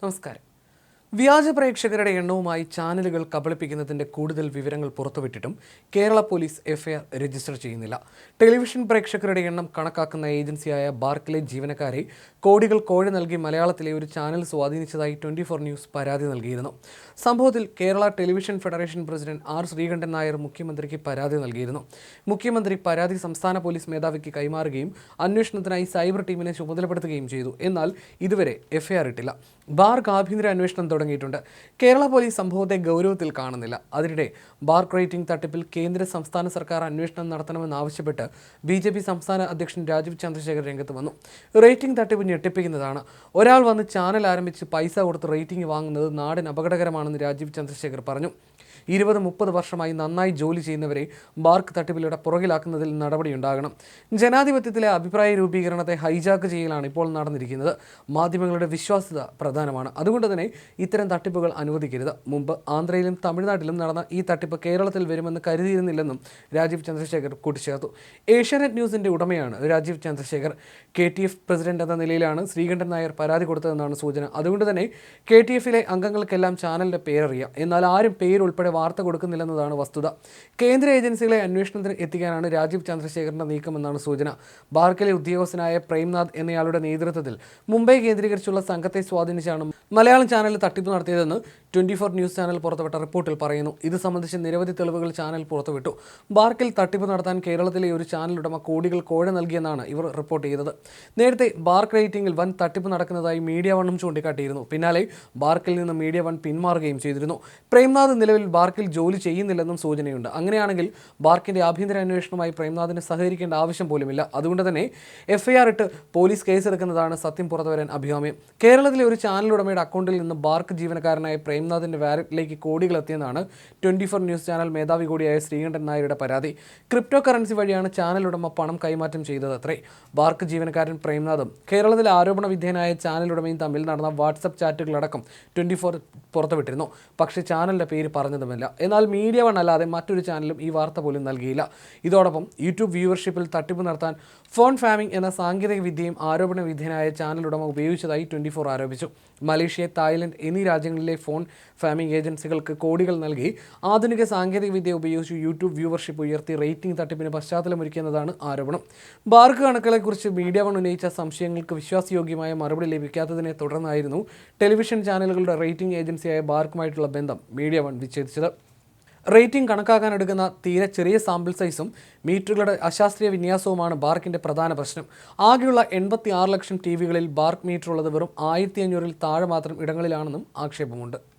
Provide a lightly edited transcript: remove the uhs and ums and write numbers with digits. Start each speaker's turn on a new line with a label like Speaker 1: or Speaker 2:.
Speaker 1: നമസ്കാരം. വ്യാജ പ്രേക്ഷകരുടെ എണ്ണവുമായി ചാനലുകൾ കബളിപ്പിക്കുന്നതിന്റെ കൂടുതൽ വിവരങ്ങൾ പുറത്തുവിട്ടിട്ടും കേരള പോലീസ് എഫ്ഐആർ രജിസ്റ്റർ ചെയ്യുന്നില്ല. ടെലിവിഷൻ പ്രേക്ഷകരുടെ എണ്ണം കണക്കാക്കുന്ന ഏജൻസിയായ ബാർക്ക്ലേ ജീവനക്കാരെ കോടികൾ കോഴ നൽകി മലയാളത്തിലെ ഒരു ചാനൽ സ്വാധീനിച്ചതായി 24 ന്യൂസ് പരാതി നൽകിയിരുന്നു. സംഭവത്തിൽ Kerala television federation president R Sreekandan Nair മുഖ്യമന്ത്രിക്ക് പരാതി നൽകിയിരുന്നു. മുഖ്യമന്ത്രി പരാതി സംസ്ഥാന പോലീസ് മേധാവിക്ക് കൈമാറുകയും അന്വേഷണത്തിനായി സൈബർ ടീമിനെ ചുമതലപ്പെടുത്തുകയും ചെയ്തു. എന്നാൽ ഇതുവരെ എഫ്ഐആർ ഇട്ടില്ല. ബാർക്ക് ആഭ്യന്തര അന്വേഷണം തുടങ്ങിയിട്ടുണ്ട്. കേരള പോലീസ് സംഭവത്തെ ഗൗരവത്തിൽ കാണുന്നില്ല. അതിനിടെ ബാർക്ക് റേറ്റിംഗ് തട്ടിപ്പിൽ കേന്ദ്ര സംസ്ഥാന സർക്കാർ അന്വേഷണം നടത്തണമെന്നാവശ്യപ്പെട്ട് BJP സംസ്ഥാന അധ്യക്ഷൻ രാജീവ് ചന്ദ്രശേഖർ രംഗത്ത് വന്നു. റേറ്റിംഗ് തട്ടിപ്പ് ഞെട്ടിപ്പിക്കുന്നതാണ്. ഒരാൾ വന്ന് ചാനൽ ആരംഭിച്ച് പൈസ കൊടുത്ത് റേറ്റിംഗ് വാങ്ങുന്നത് നാടിന് അപകടകരമാണെന്ന് രാജീവ് ചന്ദ്രശേഖർ പറഞ്ഞു. 20-30 വർഷമായി നന്നായി ജോലി ചെയ്യുന്നവരെ ബാർക്ക് തട്ടിപ്പിലൂടെ പുറകിലാക്കുന്നതിൽ നടപടിയുണ്ടാകണം. ജനാധിപത്യത്തിലെ അഭിപ്രായ രൂപീകരണത്തെ ഹൈജാക്ക് ചെയ്യലാണ് ഇപ്പോൾ നടന്നിരിക്കുന്നത്. മാധ്യമങ്ങളുടെ വിശ്വാസ്യത പ്രധാനമാണ്. അതുകൊണ്ട് തന്നെ ഇത്തരം തട്ടിപ്പുകൾ അനുവദിക്കരുത്. മുമ്പ് ആന്ധ്രയിലും തമിഴ്നാട്ടിലും നടന്ന ഈ തട്ടിപ്പ് കേരളത്തിൽ വരുമെന്ന് കരുതിയിരുന്നില്ലെന്നും രാജീവ് ചന്ദ്രശേഖർ കൂട്ടിച്ചേർത്തു. ഏഷ്യാനെറ്റ് ന്യൂസിന്റെ ഉടമയാണ് രാജീവ് ചന്ദ്രശേഖർ. KTF പ്രസിഡന്റ് എന്ന നിലയിലാണ് ശ്രീകണ്ഠൻ നായർ പരാതി കൊടുത്തതെന്നാണ് സൂചന. അതുകൊണ്ട് തന്നെ KTFിലെ അംഗങ്ങൾക്കെല്ലാം ചാനലിന്റെ പേരറിയാം. എന്നാൽ ആരും പേരുൾപ്പെടെ വാർത്ത കൊടുക്കുന്നില്ലെന്നതാണ് വസ്തുത. കേന്ദ്ര ഏജൻസികളെ അന്വേഷണത്തിന് എത്തിക്കാനാണ് രാജീവ് ചന്ദ്രശേഖറിന്റെ നീക്കമെന്നാണ് സൂചന. ബാർക്കിലെ ഉദ്യോഗസ്ഥനായ പ്രേംനാഥ് എന്നയാളുടെ നേതൃത്വത്തിൽ മുംബൈ കേന്ദ്രീകരിച്ചുള്ള സംഘത്തെ സ്വാധീനിച്ചാണ് മലയാളം ചാനൽ തട്ടിപ്പ് നടത്തിയതെന്ന് 24 ന്യൂസ് ചാനൽ പുറത്തുവിട്ട റിപ്പോർട്ടിൽ പറയുന്നു. ഇത് സംബന്ധിച്ച് നിരവധി തെളിവുകൾ ചാനൽ പുറത്തുവിട്ടു. ബാർക്കിൽ തട്ടിപ്പ് നടത്താൻ കേരളത്തിലെ ഒരു ചാനൽ ഉടമ കോടികൾ കോഴ നൽകിയെന്നാണ് ഇവർ റിപ്പോർട്ട് ചെയ്തത്. നേരത്തെ ബാർക്ക് റേറ്റിംഗിൽ വൻ തട്ടിപ്പ് നടക്കുന്നതായി മീഡിയ വണ്ണും ചൂണ്ടിക്കാട്ടിയിരുന്നു. പിന്നാലെ ബാർക്കിൽ നിന്ന് മീഡിയ വൺ പിന്മാറുകയും ചെയ്തിരുന്നു. പ്രേംനാഥ് നിലവിൽ ബാർക്കിൽ ജോലി ചെയ്യുന്നില്ലെന്നും സൂചനയുണ്ട്. അങ്ങനെയാണെങ്കിൽ ബാർക്കിന്റെ ആഭ്യന്തര അന്വേഷണവുമായി പ്രേംനാഥിന് സഹകരിക്കേണ്ട ആവശ്യം പോലുമില്ല. അതുകൊണ്ട് തന്നെ എഫ്ഐആർ ഇട്ട് പോലീസ് കേസെടുക്കുന്നതാണ് സത്യം പുറത്തുവരാൻ അഭികാമ്യം. കേരളത്തിലെ ഒരു ചാനൽ ഉടമയുടെ അക്കൗണ്ടിൽ നിന്ന് ബാർക്ക് ജീവനക്കാരനായ പ്രേംനാഥിന്റെ വാലറ്റിലേക്ക് കോടികൾ എത്തിയെന്നാണ് 24 ന്യൂസ് ചാനൽ മേധാവി കൂടിയായ ശ്രീകണ്ഠൻ നായരുടെ പരാതി. ക്രിപ്റ്റോ കറൻസി വഴിയാണ് ചാനൽ ഉടമ പണം കൈമാറ്റം ചെയ്തതത്രേ. ബാർക്ക് ജീവനക്കാരൻ പ്രേംനാഥും കേരളത്തിലെ ആരോപണ വിധേയനായ ചാനൽ ഉടമയും തമ്മിൽ നടന്ന വാട്സപ്പ് ചാറ്റുകളടക്കം 24 പുറത്തുവിട്ടിരുന്നു. പക്ഷേ ചാനലിന്റെ പേര് പറഞ്ഞതുമില്ല. എന്നാൽ മീഡിയ വൺ അല്ലാതെ മറ്റൊരു ചാനലും ഈ വാർത്ത പോലും നൽകിയില്ല. ഇതോടൊപ്പം യൂട്യൂബ് വ്യൂവർഷിപ്പിൽ തട്ടിപ്പ് നടത്താൻ ഫോൺ ഫാമിംഗ് എന്ന സാങ്കേതിക വിദ്യയും ആരോപണ വിധേയനായ ചാനൽ ഉടമ ഉപയോഗിച്ചതായി 24 ആരോപിച്ചു. മലേഷ്യ, തായ്ലൻഡ് എന്നീ രാജ്യങ്ങളിലെ ഫോൺ ഫാമിംഗ് ഏജൻസികൾക്ക് കോടികൾ നൽകി ആധുനിക സാങ്കേതിക വിദ്യ ഉപയോഗിച്ച് യൂട്യൂബ് വ്യൂവർഷിപ്പ് ഉയർത്തി റേറ്റിംഗ് തട്ടിപ്പിന് പശ്ചാത്തലമൊരുക്കിയെന്നതാണ് ആരോപണം. ബാർക്ക് കണക്കുകളെക്കുറിച്ച് മീഡിയ വൺ ഉന്നയിച്ച സംശയങ്ങൾക്ക് വിശ്വാസയോഗ്യമായ മറുപടി ലഭിക്കാത്തതിനെ തുടർന്നായിരുന്നു ടെലിവിഷൻ ചാനലുകളുടെ റേറ്റിംഗ് ഏജൻസിയായ ബാർക്കുമായിട്ടുള്ള ബന്ധം മീഡിയ വൺ വിച്ഛേദിച്ചത്. റേറ്റിംഗ് കണക്കാക്കാനെടുക്കുന്ന തീരെ ചെറിയ സാമ്പിൾ സൈസും മീറ്ററുകളുടെ അശാസ്ത്രീയ വിന്യാസവുമാണ് ബാർക്കിന്റെ പ്രധാന പ്രശ്നം. ആകെയുള്ള 86 ലക്ഷം TV-കളിൽ ബാർക്ക് മീറ്റർ ഉള്ളത് വെറും 1500-ൽ താഴെ മാത്രം ഇടങ്ങളിലാണെന്നും ആക്ഷേപമുണ്ട്.